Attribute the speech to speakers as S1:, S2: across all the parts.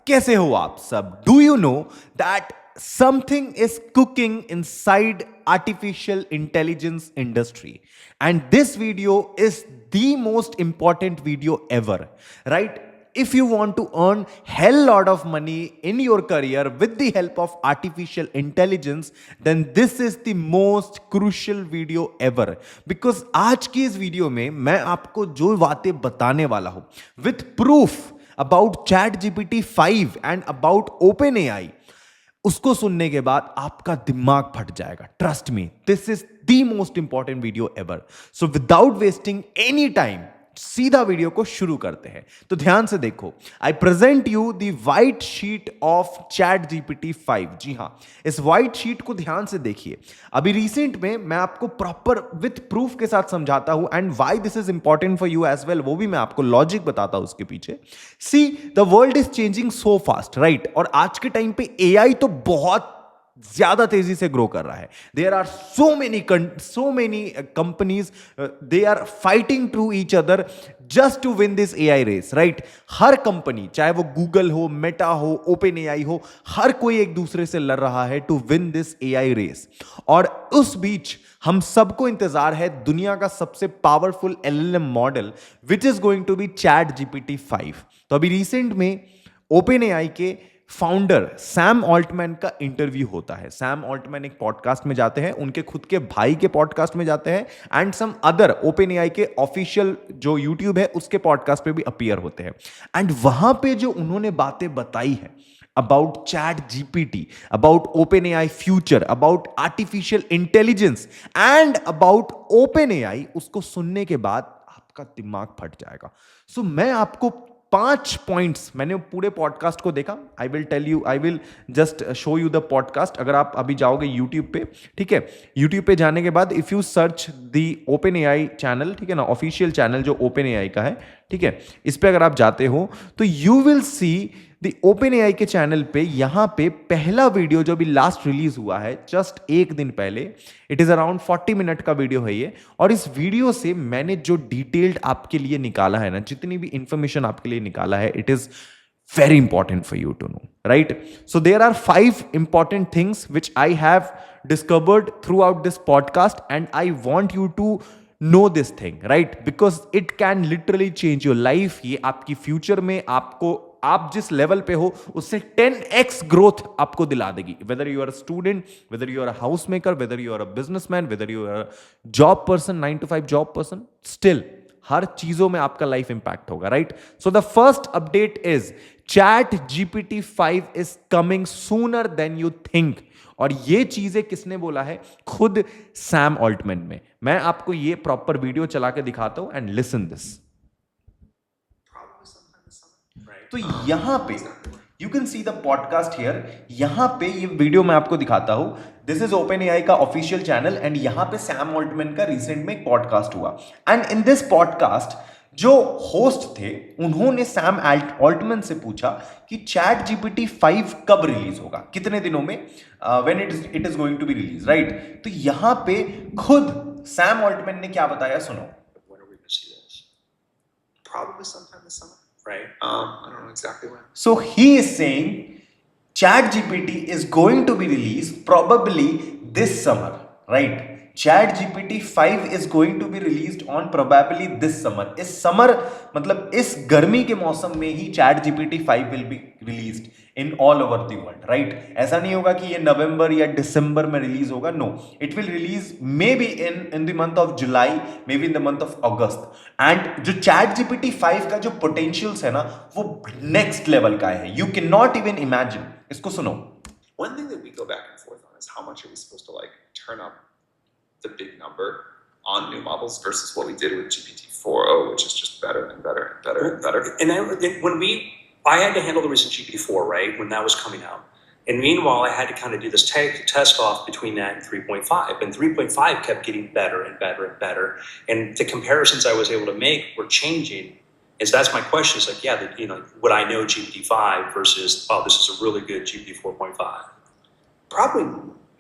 S1: कैसे हो आप सब? Do you know that something is cooking inside artificial intelligence industry, and this video is the most important video ever, right? If you want to earn hell lot of money in your career with the help of artificial intelligence, then this is the most crucial video ever. Because आज की इस video में मैं आपको जो बातें बताने वाला हूं with proof about ChatGPT 5 and about OpenAI, उसको सुनने के बाद आपका दिमाग फट जाएगा. Trust me, this is the most important video ever. So without wasting any time सीधा वीडियो को शुरू करते हैं. तो ध्यान से देखो, I present you the white sheet of ChatGPT 5. जी हां, इस व्हाइट शीट को ध्यान से देखिए. अभी रिसेंट में मैं आपको प्रॉपर विथ प्रूफ के साथ समझाता हूं and why this is important for you as well, वो भी मैं आपको लॉजिक बताता हूं उसके पीछे. See, the world is changing so fast, right? और आज के टाइम पे एआई तो बहुत ज्यादा तेजी से ग्रो कर रहा है. There are so many companies, they are fighting to each other just to win this AI race, right? हर कंपनी, चाहे वो गूगल हो, मेटा हो, ओपन एआई हो, हर कोई एक दूसरे से लड़ रहा है to win this AI race. और उस बीच हम सबको इंतजार है दुनिया का सबसे powerful LLM model which is going to be ChatGPT 5. तो अभी रिसेंट में ओपन एआई के फाउंडर सैम ऑल्टमैन का इंटरव्यू होता है. सैम ऑल्टमैन एक पॉडकास्ट में जाते हैं, उनके खुद के भाई के पॉडकास्ट में जाते हैं and some other OpenAI के ऑफिशियल जो यूट्यूब है उसके पॉडकास्ट पे भी अपीयर होते हैं. एंड वहां पे जो उन्होंने बातें बताई है about ChatGPT, about OpenAI future, about artificial intelligence and about OpenAI, उसको सुनने के बाद आपका दिमाग फट जाएगा. सो मैं आपको 5 पॉइंट्स, मैंने पूरे पॉडकास्ट को देखा. I will just show you the podcast. अगर आप अभी जाओगे यूट्यूब पे, ठीक है, यूट्यूब पे जाने के बाद if you search the OpenAI channel, ठीक है ना, ऑफिशियल चैनल जो OpenAI का है, ठीक है, इस पे अगर आप जाते हो तो you will see the OpenAI के चैनल पे. यहां पे पहला वीडियो जो भी लास्ट रिलीज हुआ है जस्ट एक दिन पहले, इट इज अराउंड 40 मिनट का वीडियो है ये. और इस वीडियो से मैंने जो डिटेल्ड आपके लिए निकाला है ना, जितनी भी इंफॉर्मेशन आपके लिए निकाला है, it is very important for you to know, right? So there are 5 important things which I have discovered throughout this podcast and I want you to know this thing, right? Because it can literally change your life. ये आपकी future में आपको, आप जिस level पे हो उससे 10x growth आपको दिला देगी. Whether you are a student, whether you are a house maker, whether you are a businessman, whether you are a job person, 9 to 5 job person, still हर चीजों में आपका लाइफ इंपैक्ट होगा, right? So the first update is ChatGPT 5 is coming sooner than you think. और ये चीजें किसने बोला है? खुद सैम ऑल्टमैन में. मैं आपको ये प्रॉपर वीडियो चला के दिखाता हूं एंड लिसन दिस. तो यहां पे you can see the podcast here. यहां पे ये वीडियो मैं आपको दिखाता हूं. दिस इज OpenAI का ऑफिशियल चैनल एंड यहां पे सैम ऑल्टमैन का रिसेंट में एक पॉडकास्ट हुआ. एंड इन दिस पॉडकास्ट जो होस्ट थे उन्होंने सैम ऑल्टमैन से पूछा कि ChatGPT 5 कब रिलीज होगा, कितने दिनों में, when it is going to be release, right? तो यहां पे खुद सैम ऑल्टमैन ने क्या बताया, सुनो.
S2: Probably sometime this summer. Right. I don't know exactly when.
S1: So he is saying ChatGPT is going to be released probably this summer, right? ChatGPT 5 is going to be released on probably this summer. इस summer मतलब इस गर्मी के मौसम में ही ChatGPT 5 will be released in all over the world, right? ऐसा नहीं होगा कि ये नवंबर या दिसंबर में रिलीज होगा. No, it will release maybe in the month of July, maybe in the month of August. And जो ChatGPT 5 का जो पोटेंशियल्स है ना, वो नेक्स्ट लेवल का है. You can not even imagine. इसको सुनो.
S2: One thing that we go back and forth on is how much are we supposed to like turn up the big number on new models versus what we did with GPT-4o, which is just better and better and better and better.
S3: And I had to handle the recent GPT-4, right, when that was coming out. And meanwhile, I had to kind of do this test off between that and 3.5. And 3.5 kept getting better and better and better. And the comparisons I was able to make were changing. And so that's my question. It's like, yeah, would I know GPT-5 versus, oh, this is a really good GPT-4.5?
S2: Probably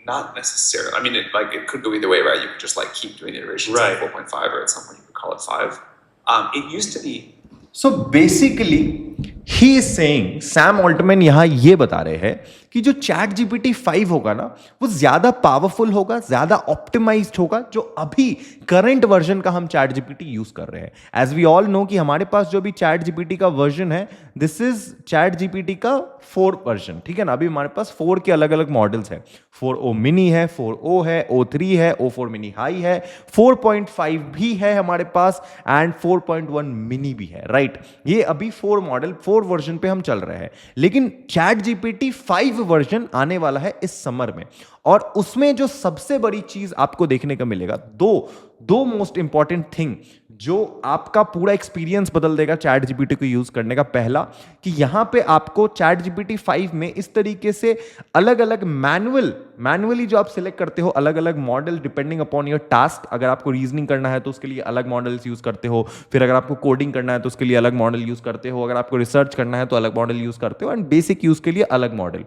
S2: not necessarily. I mean, it could go either way, right? You could just like keep doing iterations
S3: Right.
S2: of 4.5, or at some point you could call it 5. It used to be.
S1: So basically he is saying, Sam Altman यहां ये बता रहे हैं कि जो chat GPT 5 होगा ना, वो ज्यादा पावरफुल होगा, ज्यादा ऑप्टिमाइज्ड होगा जो अभी करंट वर्जन का हम चैट जीपीटी यूज कर रहे हैं। एज वी ऑल नो कि हमारे पास जो भी चैट जीपीटी का वर्जन है, दिस इज चैट जीपीटी का 4 वर्जन, ठीक है ना। अभी हमारे पास 4 के अलग अलग मॉडल्स हैं। 4o मिनी है, 4o है, O3 है, O4 मिनी हाई है, 4.5 भी है हमारे पास एंड 4.1 मिनी भी है, राइट। ये अभी 4 मॉडल 4 वर्जन पे हम चल रहे हैं, लेकिन चैट जीपीटी 5 वर्जन आने वाला है इस समर में। और उसमें जो सबसे बड़ी चीज आपको देखने को मिलेगा, दो मोस्ट इंपॉर्टेंट थिंग जो आपका पूरा एक्सपीरियंस बदल देगा चैट जीपीटी को यूज करने का। पहला कि यहां पे आपको चैट जीपीटी 5 में इस तरीके से अलग अलग मैनुअली जो आप सिलेक्ट करते हो अलग अलग model depending upon your task. अगर आपको रीजनिंग करना है तो उसके लिए अलग मॉडल्स यूज करते हो, फिर अगर आपको कोडिंग करना है तो उसके लिए अलग मॉडल यूज करते हो, अगर आपको रिसर्च करना है तो अलग मॉडल यूज करते हो, एंड बेसिक यूज के लिए अलग मॉडल।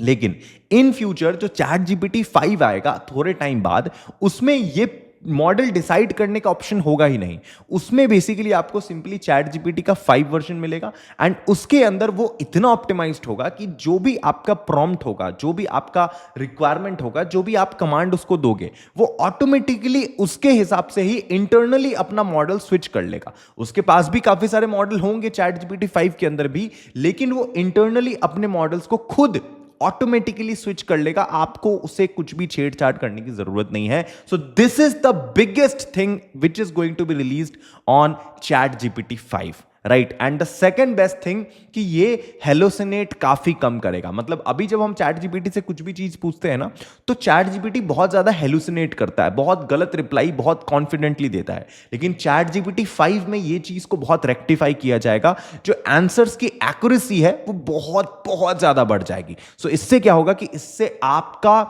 S1: लेकिन इन फ्यूचर जो चैट जीपीटी 5 आएगा थोड़े टाइम बाद, उसमें ये मॉडल डिसाइड करने का ऑप्शन होगा ही नहीं। उसमें बेसिकली आपको सिंपली चैट जीपीटी का 5 वर्जन मिलेगा एंड उसके अंदर वो इतना ऑप्टिमाइज्ड होगा कि जो भी आपका प्रॉम्प्ट होगा, जो भी आपका रिक्वायरमेंट होगा, जो भी आप कमांड उसको दोगे, वो ऑटोमेटिकली उसके हिसाब से ही इंटरनली अपना मॉडल स्विच कर लेगा। उसके पास भी काफी सारे मॉडल होंगे चैट जीपीटी 5 के अंदर भी, लेकिन वो इंटरनली अपने मॉडल्स को खुद ऑटोमेटिकली स्विच कर लेगा। आपको उसे कुछ भी छेड़छाड़ करने की जरूरत नहीं है। So this is the biggest thing which is going to be released on ChatGPT 5, right. And the second best thing कि ये हेलोसिनेट काफी कम करेगा। मतलब अभी जब हम चैट जीपीटी से कुछ भी चीज पूछते हैं ना, तो चैट जीपीटी बहुत ज्यादा हेलोसिनेट करता है, बहुत गलत रिप्लाई बहुत कॉन्फिडेंटली देता है। लेकिन चैट जीपीटी 5 में ये चीज को बहुत रेक्टिफाई किया जाएगा। जो आंसर्स की एक्यूरेसी है वो बहुत बहुत ज्यादा बढ़ जाएगी। सो इससे क्या होगा कि इससे आपका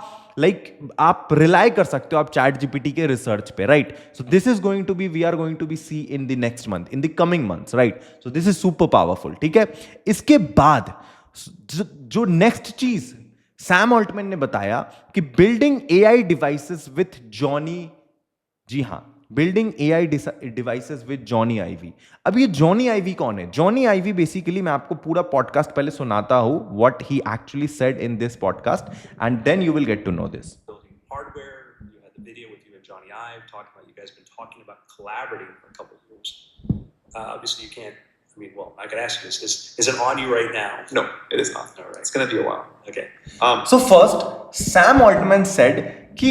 S1: आप रिलाई कर सकते हो आप चैट जीपीटी के रिसर्च पे, right. So this is going to be, we are going to be see in the next month, in the coming months, right. So this is super powerful, ठीक है। इसके बाद जो नेक्स्ट चीज Sam Altman ने बताया कि building AI devices with Jony, जी हां, building AI devices with Jony Ive. अब ये जॉनी आईवी कौन है? जॉनी आईवी बेसिकली, मैं आपको पूरा पॉडकास्ट पहले सुनाता हूं what he actually said in this podcast and then you will get to know this.
S3: Building hardware. You had the video with you and Johnny Ive talking about, you guys have been talking about collaborating for a couple of years. Obviously, you can't. I mean, well, I could ask you this: is it on you right now?
S2: No, it is not.
S3: All right.
S2: It's going to be a while.
S3: Okay.
S1: So first Sam Altman said कि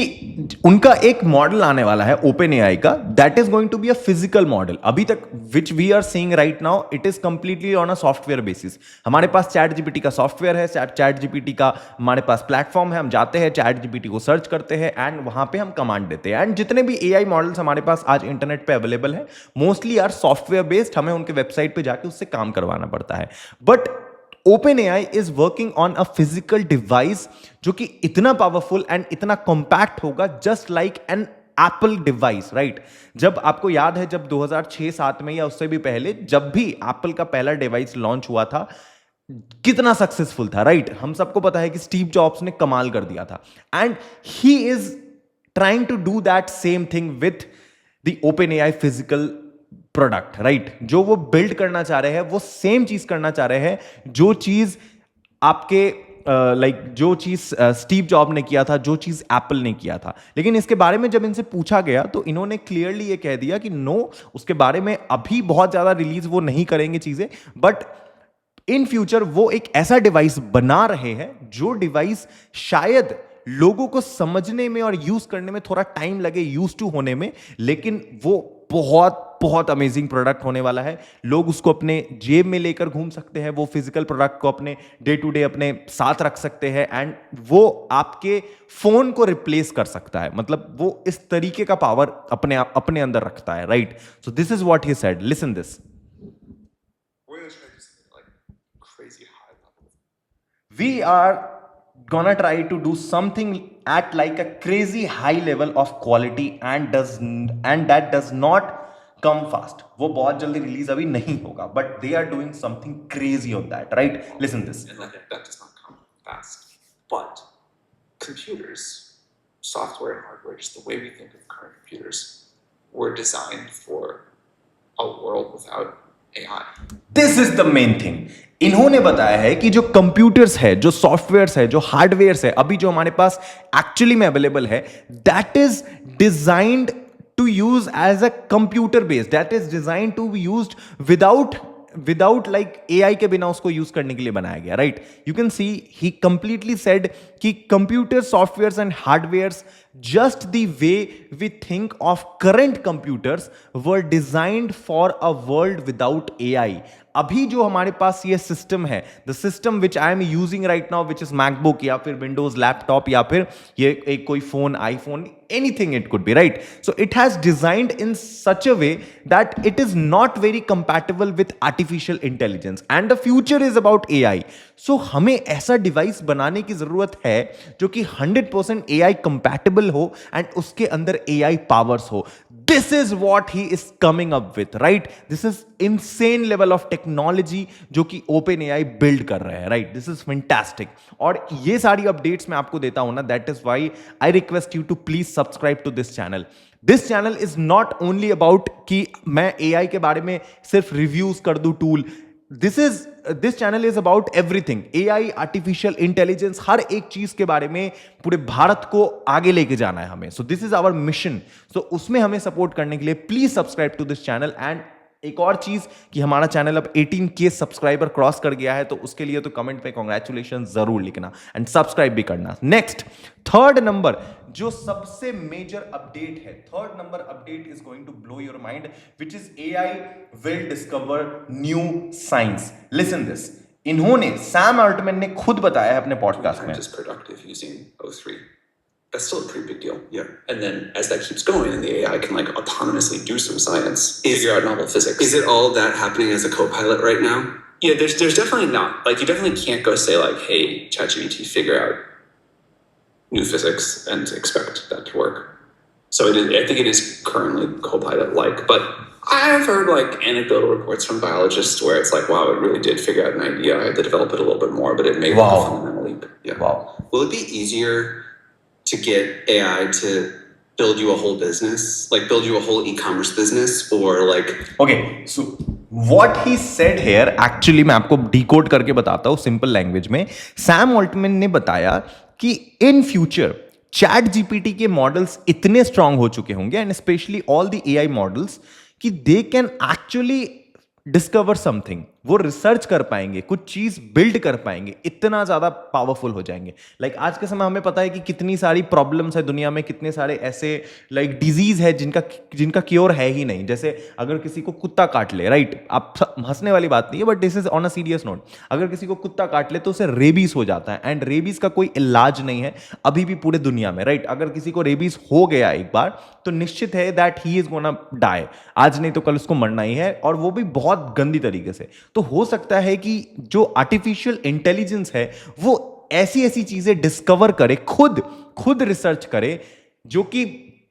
S1: उनका एक model आने वाला है OpenAI का, that is going to be a physical model. अभी तक which we are seeing right now, it is completely on a software basis. हमारे पास चैट जीपीटी का सॉफ्टवेयर है, चैट जीपीटी का हमारे पास प्लेटफॉर्म है, हम जाते हैं चैट जीपीटी को सर्च करते हैं एंड वहां पे हम कमांड देते हैं। एंड जितने भी एआई मॉडल्स हमारे पास आज इंटरनेट पे अवेलेबल है, मोस्टली आर सॉफ्टवेयर बेस्ड, हमें उनके वेबसाइट पे जाके उससे काम करवाना पड़ता है। But OpenAI is working on a physical device जो कि इतना पावरफुल एंड इतना कॉम्पैक्ट होगा, just like an apple device, right. जब आपको याद है, जब 2006-7 में या उससे भी पहले जब भी एप्पल का पहला डिवाइस लॉन्च हुआ था, कितना सक्सेसफुल था, राइट। हम सबको पता है कि स्टीव जॉब्स ने कमाल कर दिया था and he is trying to do that same thing with the OpenAI physical product, right. जो वो बिल्ड करना चाह रहे हैं वो सेम चीज करना चाह रहे हैं जो चीज आपके जो चीज स्टीव जॉब ने किया था, जो चीज एप्पल ने किया था। लेकिन इसके बारे में जब इनसे पूछा गया तो इन्होंने क्लियरली ये कह दिया कि नो, उसके बारे में अभी बहुत ज्यादा रिलीज वो नहीं करेंगे चीजें, बट इन फ्यूचर वो एक ऐसा डिवाइस बना रहे हैं जो डिवाइस शायद लोगों को समझने में और यूज करने में थोड़ा टाइम लगे, यूज टू होने में, लेकिन वो बहुत बहुत अमेजिंग प्रोडक्ट होने वाला है। लोग उसको अपने जेब में लेकर घूम सकते हैं, वो फिजिकल प्रोडक्ट को अपने डे टू डे अपने साथ रख सकते हैं एंड वो आपके फोन को रिप्लेस कर सकता है। मतलब वो इस तरीके का पावर अपने अंदर रखता है, right. So this is what he said, listen this.
S2: We're going to try to do something like crazy high level.
S1: We are gonna try to do something at like a crazy high level of quality and that does not come fast. वो बहुत जल्दी release अभी नहीं होगा, but they are doing something crazy on that, right? Listen this.
S2: And that does not come fast.
S3: But
S2: Computers, software and hardware, just the way we think of current computers, were designed for a world without AI.
S1: This is the main thing. इन्होंने बताया है कि जो computers है, जो softwares है, जो hardwares है, अभी जो हमारे पास एक्चुअली में अवेलेबल है, that is designed to use as a computer based, that is designed to be used without like AI के बिना उसको यूज करने के लिए बनाया गया, राइट? You can see he completely said कि computer softwares and hardwares just the way we think of current computers were designed for a world without AI. अभी जो हमारे पास ये सिस्टम है, the system which I am using right now, which is MacBook या फिर Windows laptop या फिर ये एक कोई phone, iPhone, anything it could be, right? So it has designed in such a way that it is not very compatible with artificial intelligence and the future is about AI. So हमें ऐसा device बनाने की जरूरत है जो कि 100% AI compatible हो and उसके अंदर AI पावर्स हो. This is what he is coming up with, right? This is insane level of technology जो कि OpenAI build कर रहे हैं, right? This is fantastic. और ये सारी अपडेट्स मैं आपको देता हूं ना, that is why I request you to please subscribe to this channel. This channel is not only about कि मैं AI के बारे में सिर्फ रिव्यूज कर दूं tool. This channel is about everything. AI, artificial intelligence, हर एक चीज के बारे में पूरे भारत को आगे लेके जाना है हमें. So this is our mission. So उसमें हमें सपोर्ट करने के लिए please subscribe to this channel. And एक और चीज कि हमारा चैनल अब 18K सब्सक्राइबर क्रॉस कर गया है, तो उसके लिए तो कमेंट पे कांग्रेचुलेशन जरूर लिखना एंड सब्सक्राइब भी करना. नेक्स्ट, थर्ड नंबर जो सबसे मेजर अपडेट है, third number update is going to blow your mind, which is AI will discover new science. Listen this. इन्होंने, सैम अल्टमैन ने खुद बताया है अपने पॉडकास्ट में,
S2: Just productive using O3. That's still a pretty big deal. Yeah. And then as that keeps going, and the AI can like autonomously do some science, figure out novel physics.
S4: Is it all that happening as a co-pilot right now?
S2: Yeah, there's definitely not. Like you definitely can't go say like, hey, ChatGPT, figure out new physics and expect that to work. So I think it is currently Copilot-like, but I've heard like anecdotal reports from biologists where it's like, wow, it really did figure out an idea. I had to develop it a little bit more, but it made a fundamental leap. Yeah.
S1: wow.
S4: Will it be easier to get AI to build you a whole business, like build you a whole e-commerce business, or like?
S1: Okay, so what he said here, actually मैं आपको decode करके बताता हूँ simple language में. Sam Altman ने बताया कि in future ChatGPT के मॉडल्स इतने स्ट्रांग हो चुके होंगे, and specially all the AI models, कि they can actually discover something. वो रिसर्च कर पाएंगे, कुछ चीज बिल्ड कर पाएंगे, इतना ज्यादा पावरफुल हो जाएंगे. लाइक आज के समय हमें पता है कि कितनी सारी प्रॉब्लम्स है दुनिया में, कितने सारे ऐसे लाइक डिजीज है जिनका क्योर है ही नहीं. जैसे अगर किसी को कुत्ता काट ले, राइट, आप हंसने वाली बात नहीं है, but this is on a serious note. अगर किसी को कुत्ता काट ले तो उसे रेबीज हो जाता है, एंड रेबीज का कोई इलाज नहीं है अभी भी पूरे दुनिया में, राइट? अगर किसी को रेबीज हो गया एक बार तो निश्चित है that he is gonna die. आज नहीं तो कल उसको मरना ही है, और वो भी बहुत गंदी तरीके से. तो हो सकता है कि जो आर्टिफिशियल इंटेलिजेंस है वो ऐसी ऐसी चीजें डिस्कवर करे, खुद रिसर्च करे, जो कि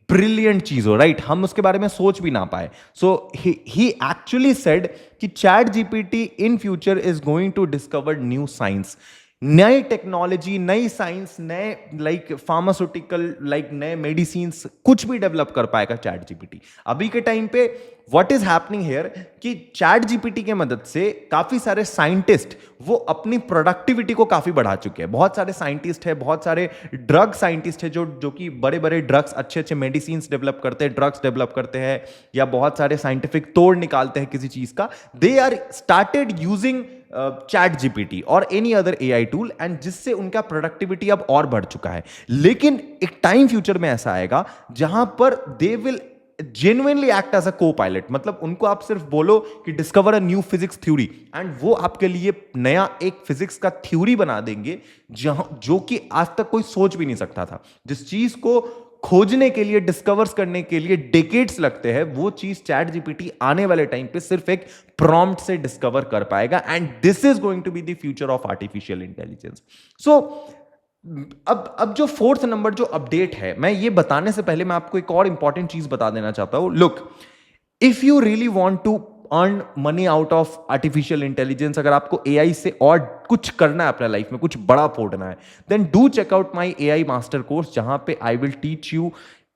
S1: ब्रिलियंट चीज हो, राइट? हम उसके बारे में सोच भी ना पाए. सो ही एक्चुअली सेड कि ChatGPT in future is going to discover new science. नई टेक्नोलॉजी, नई साइंस, नए लाइक फार्मास्यूटिकल, लाइक नए मेडिसिन्स, कुछ भी डेवलप कर पाएगा चैट जीपीटी. अभी के टाइम पे व्हाट इज हैपनिंग हियर कि चैट जीपीटी के मदद से काफी सारे साइंटिस्ट वो अपनी प्रोडक्टिविटी को काफी बढ़ा चुके हैं. बहुत सारे साइंटिस्ट है, बहुत सारे ड्रग साइंटिस्ट है जो कि बड़े बड़े ड्रग्स, अच्छे अच्छे मेडिसिन्स डेवलप करते हैं, ड्रग्स डेवलप करते हैं, या बहुत सारे साइंटिफिक तोड़ निकालते हैं किसी चीज का. They are started using ChatGPT और any other AI tool, and जिससे उनका प्रोडक्टिविटी अब और बढ़ चुका है. लेकिन एक टाइम फ्यूचर में ऐसा आएगा जहां पर they will genuinely act as a co-pilot. मतलब उनको आप सिर्फ बोलो कि discover a new physics theory, and वो आपके लिए नया एक फिजिक्स का थ्योरी बना देंगे जो कि आज तक कोई सोच भी नहीं सकता था. जिस चीज को खोजने के लिए, डिस्कवर्स करने के लिए डेकेड्स लगते हैं, वो चीज चैट जीपीटी आने वाले टाइम पे सिर्फ एक प्रॉम्प्ट से डिस्कवर कर पाएगा. And this is going to be the future of artificial intelligence. So अब जो फोर्थ नंबर जो अपडेट है, मैं ये बताने से पहले मैं आपको एक और इंपॉर्टेंट चीज बता देना चाहता हूं. Look, if you really want to earn money out of artificial intelligence, अगर आपको एआई से और कुछ करना है अपने लाइफ में, कुछ बड़ा फोड़ना है, then do check out my AI master course, जहां पे आई विल टीच यू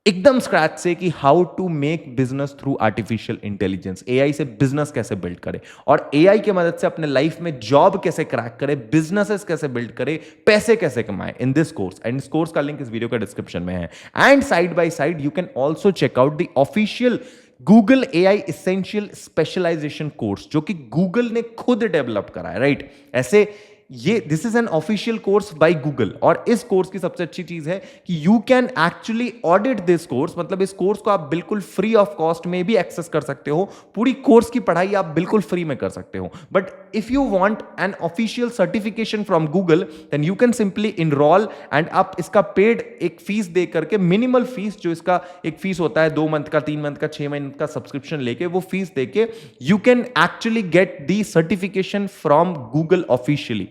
S1: एकदम स्क्रैच से कि how to make business through artificial intelligence, AI से बिजनेस कैसे बिल्ड करे और एआई की मदद से अपने लाइफ में जॉब कैसे क्रैक करे, बिजनेसेस कैसे बिल्ड करे, पैसे कैसे कमाए इन दिस कोर्स। एंड इस कोर्स का लिंक इस वीडियो का डिस्क्रिप्शन में है। And side by side you can also check out the official Google AI essentials specialization course, जो कि गूगल ने खुद डेवलप करा है, राइट। ऐसे ये this is an official course by Google. और इस कोर्स की सबसे अच्छी चीज है कि you can actually audit this course, मतलब इस कोर्स को आप बिल्कुल फ्री ऑफ कॉस्ट में भी एक्सेस कर सकते हो। पूरी कोर्स की पढ़ाई आप बिल्कुल फ्री में कर सकते हो। But if you want an official certification from Google then you can simply enroll and आप इसका पेड एक फीस दे करके, मिनिमल फीस जो इसका एक फीस होता है 2 मंथ का, 3 मंथ का, 6 महीने का सब्सक्रिप्शन लेके वो फीस देके you can actually get the certification from Google officially.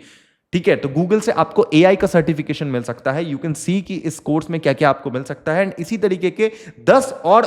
S1: ठीक है, तो गूगल से आपको एआई का सर्टिफिकेशन मिल सकता है। यू कैन सी कि इस कोर्स में क्या क्या आपको मिल सकता है। एंड इसी तरीके के 10 और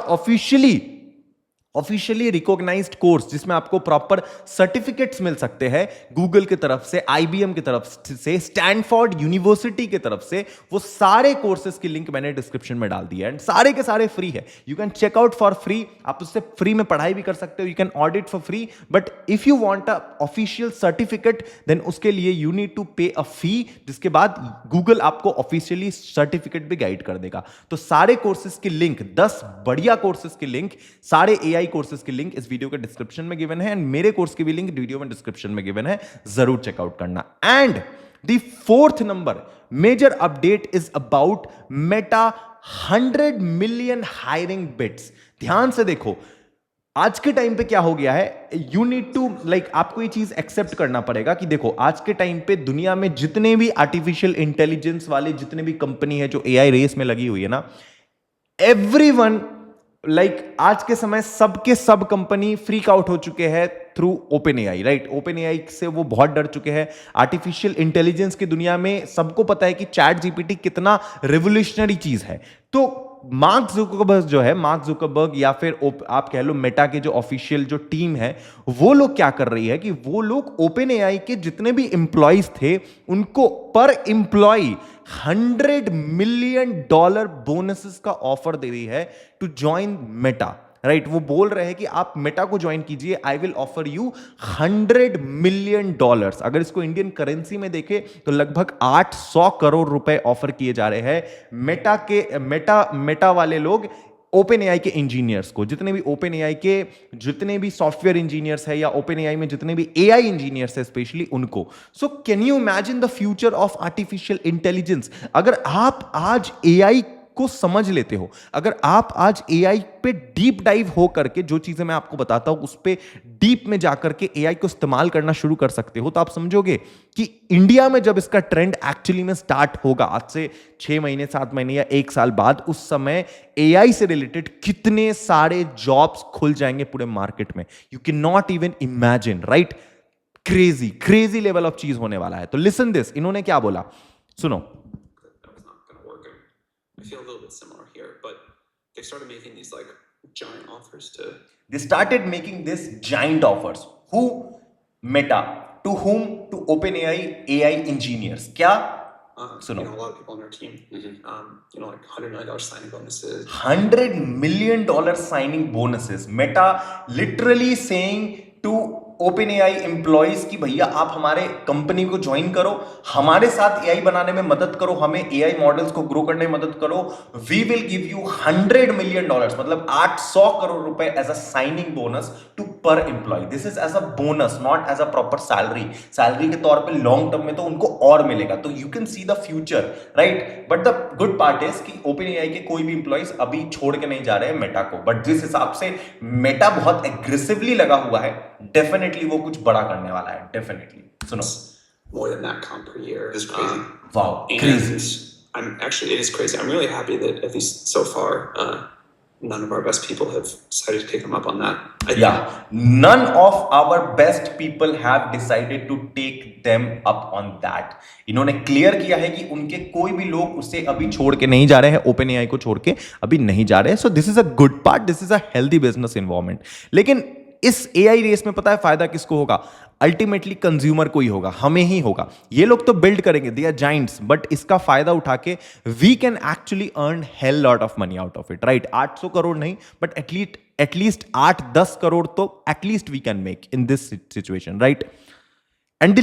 S1: ऑफिशियली रिकॉग्नाइज्ड कोर्स जिसमें आपको प्रॉपर सर्टिफिकेट्स मिल सकते हैं गूगल की तरफ से, आईबीएम की तरफ से, स्टैनफोर्ड यूनिवर्सिटी की तरफ से। वो सारे कोर्सेज की लिंक मैंने डिस्क्रिप्शन में डाल दिया है। एंड सारे के सारे फ्री है, you can check out for free. आप उससे फ्री में पढ़ाई भी कर सकते हो, you can audit for free. But if you want a official certificate then उसके लिए यू नीड टू पे अ फी, जिसके बाद गूगल आपको ऑफिशियली सर्टिफिकेट भी गाइड कर देगा। तो सारे कोर्सेज की लिंक, 10 बढ़िया कोर्सेज की लिंक, सारे एआई कोर्सेज की लिंक इस वीडियो के डिस्क्रिप्शन में गिवन है। एंड मेरे कोर्स की भी लिंक वीडियो में डिस्क्रिप्शन में गिवन है, जरूर चेकआउट करना। And the 4th number major update is about Meta 100 million hiring bits. ध्यान से देखो, आज के टाइम पे क्या हो गया है, यू नीड टू आपको ये चीज एक्सेप्ट करना पड़ेगा कि देखो आज के टाइम पे दुनिया में जितने भी आर्टिफिशियल इंटेलिजेंस वाले जितने भी कंपनी है जो एआई रेस में लगी हुई है ना, एवरीवन आज के समय सबके सब कंपनी फ्रीक आउट हो चुके हैं through open AI, right. Open AI से वो बहुत डर चुके हैं। आर्टिफिशियल इंटेलिजेंस की दुनिया में सबको पता है कि चैट जीपीटी कितना रिवोल्यूशनरी चीज है। तो मार्क जुकरबर्ग जो है, मार्क जुकरबर्ग या फिर आप कह लो मेटा के जो ऑफिशियल जो टीम है, वो लोग क्या कर रही है कि वो लोग ओपन एआई के जितने भी एम्प्लॉयज थे उनको पर एम्प्लॉय $100 मिलियन बोनसेस का ऑफर दे रही है टू ज्वाइन मेटा, राइट। वो बोल रहे हैं कि आप मेटा को ज्वाइन कीजिए, I will offer you $100 million. अगर इसको इंडियन करेंसी में देखें तो लगभग 800 करोड़ रुपए ऑफर किए जा रहे हैं मेटा वाले लोग ओपन एआई के इंजीनियर्स को। जितने भी ओपन एआई के जितने भी सॉफ्टवेयर इंजीनियर्स है या ओपन एआई में जितने भी एआई इंजीनियर्स है स्पेशली उनको। So can you imagine the future of artificial intelligence. अगर आप आज एआई को समझ लेते हो, अगर आप आज एआई पे डीप डाइव हो करके जो चीजें मैं आपको बताता हूं उस पे डीप में जाकर के एआई को इस्तेमाल करना शुरू कर सकते हो, तो आप समझोगे कि इंडिया में जब इसका ट्रेंड एक्चुअली में स्टार्ट होगा आज से 6 महीने 7 महीने या 1 साल बाद, उस समय एआई से रिलेटेड कितने सारे जॉब्स खुल जाएंगे पूरे मार्केट में, you can not even imagine, right. Crazy level of चीज होने वाला है। तो लिसन दिस, इन्होंने क्या बोला सुनो।
S2: I feel a little bit similar here, but they started making these giant offers to.
S1: They started making this giant offers. Who? Meta. To whom? To OpenAI AI engineers. क्या? सुनो.
S2: A lot of people on our team. $100 million signing bonuses.
S1: $100 million signing bonuses. Meta literally saying to OpenAI employees की भैया आप हमारे company को join करो, हमारे साथ एआई बनाने में मदद करो, हमें एआई मॉडल्स को ग्रो करने में मदद करो, we will give you $100 million, मतलब 800 करोड़ रुपए as a signing bonus to per employ. This is as a bonus, not as a proper salary के तौर पे लॉन्ग टर्म में तो उनको और मिलेगा। तो you can see the future, right. But the good part is कि ओपन एआई के कोई भी एम्प्लॉइज अभी छोड़ के नहीं जा रहे हैं मेटा को। बट जिस हिसाब से मेटा बहुत एग्रेसिवली लगा हुआ है, डेफिनेटली वो कुछ बड़ा करने वाला है, डेफिनेटली। सुनो,
S2: more than that comp per year. It's crazy.
S1: Wow, crazy.
S2: It is crazy. I'm really happy that at least so far, none of our best people have decided to take them up on that.
S1: None of our best people have decided to take them up on that. इन्होंने clear किया है कि उनके कोई भी लोग उसे अभी छोड़ के नहीं जा रहे हैं, ओपन एआई को छोड़ के अभी नहीं जा रहे हैं। सो this is a good part, this is a healthy business environment. लेकिन इस AI रेस में पता है फायदा किसको होगा? अल्टीमेटली कंज्यूमर को ही होगा, हमें ही होगा। ये लोग तो बिल्ड करेंगे, दे आर जाइंट्स, बट इसका फायदा उठा के we can actually earn hell lot of money out of it, right? 800 crore नहीं, बट एटलीस्ट 8-10 करोड़ तो at least we can make in this situation, right? And the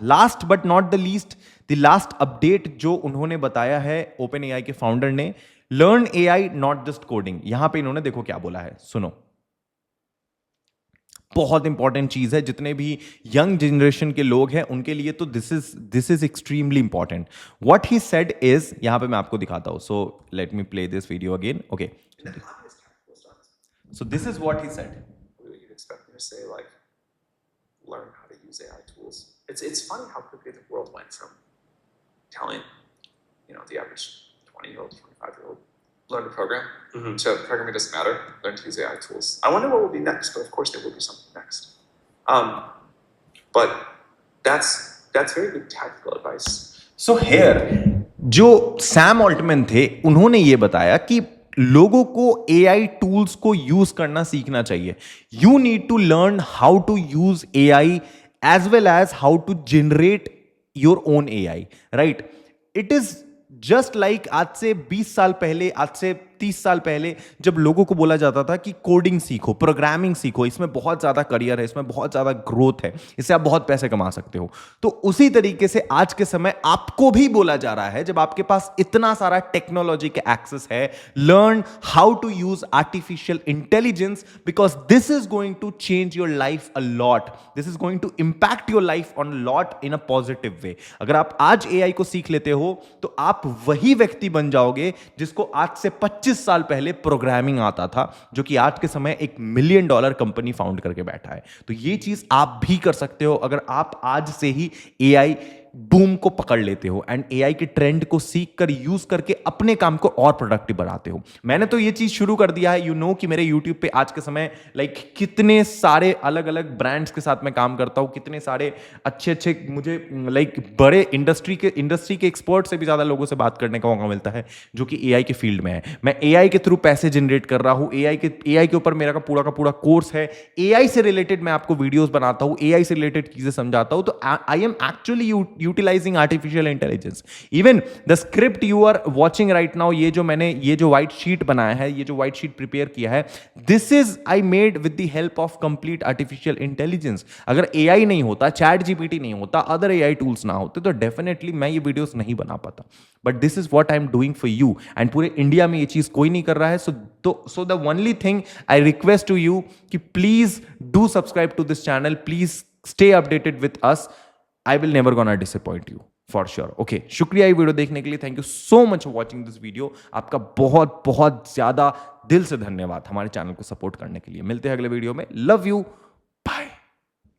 S1: last but not the least, the last update जो उन्होंने बताया है open AI के founder ने, learn AI not just coding. यहां पे इन्होंने देखो क्या बोला है, सुनो। बहुत इंपॉर्टेंट चीज है, जितने भी यंग जनरेशन के लोग हैं उनके लिए तो this is extremely important. What he said is, यहां पे मैं आपको दिखाता हूं, so let me play this video again. Okay, so this is what he said.
S2: You'd expect me to say like, learn how to use AI tools. It's funny how quickly the world went from telling, the average 20-year-old, 25-year-old, learn to program. So programming doesn't matter. Learn to use AI tools. I wonder what will be next, but of course there will be something next. But that's very good tactical advice.
S1: So here जो Sam Altman थे उन्होंने ये बताया कि लोगों को AI tools को use करना सीखना चाहिए। You need to learn how to use AI as well as how to generate your own AI, right? It is just like आज से 20 साल पहले, आज से 30 साल पहले जब लोगों को बोला जाता था कि कोडिंग सीखो, प्रोग्रामिंग सीखो, इसमें बहुत ज्यादा करियर है, इसमें बहुत ज्यादा ग्रोथ है, इससे आप बहुत पैसे कमा सकते हो। तो उसी तरीके से आज के समय आपको भी बोला जा रहा है, जब आपके पास इतना सारा टेक्नोलॉजी के एक्सेस है, learn how to use artificial intelligence, because this is going to change your life a lot, this is going to impact your life on lot in a positive way. अगर आप आज AI को सीख लेते हो तो आप वही व्यक्ति बन जाओगे जिसको आज से 25 साल पहले प्रोग्रामिंग आता था, जो कि आज के समय $1 मिलियन कंपनी फाउंड करके बैठा है। तो ये चीज आप भी कर सकते हो अगर आप आज से ही AI बूम को पकड़ लेते हो एंड AI के ट्रेंड को सीख कर यूज करके अपने काम को और प्रोडक्टिव बनाते हो। मैंने तो ये चीज शुरू कर दिया है, कि मेरे YouTube पे आज के समय कितने सारे अलग अलग ब्रांड्स के साथ मैं काम करता हूं, कितने सारे अच्छे मुझे बड़े इंडस्ट्री के एक्सपर्ट से भी ज्यादा लोगों से बात करने का मौका मिलता है जो कि AI के फील्ड में है। मैं AI के थ्रू पैसे जनरेट कर रहा हूं, AI के ऊपर मेरा का पूरा कोर्स है, AI से रिलेटेड मैं आपको वीडियोस बनाता हूं, AI से रिलेटेड चीजें समझाता हूं। तो I am actually utilizing artificial intelligence. Even the script you are watching right now, ये जो white sheet बनाया है, ये जो white sheet prepare किया है, this is I made with the help of complete artificial intelligence. अगर AI नहीं होता, ChatGPT नहीं होता, other AI tools ना होते, तो definitely मैं ये videos नहीं बना पाता। But this is what I'm doing for you. And पूरे इंडिया में ये चीज कोई नहीं कर रहा है। So the only thing I request to you कि please do subscribe to this channel. Please stay updated with us. I will never gonna disappoint you for sure. Okay, शुक्रिया ये वीडियो देखने के लिए। Thank you so much for watching this video. आपका बहुत बहुत ज्यादा दिल से धन्यवाद हमारे चैनल को सपोर्ट करने के लिए। मिलते हैं अगले वीडियो में। Love you.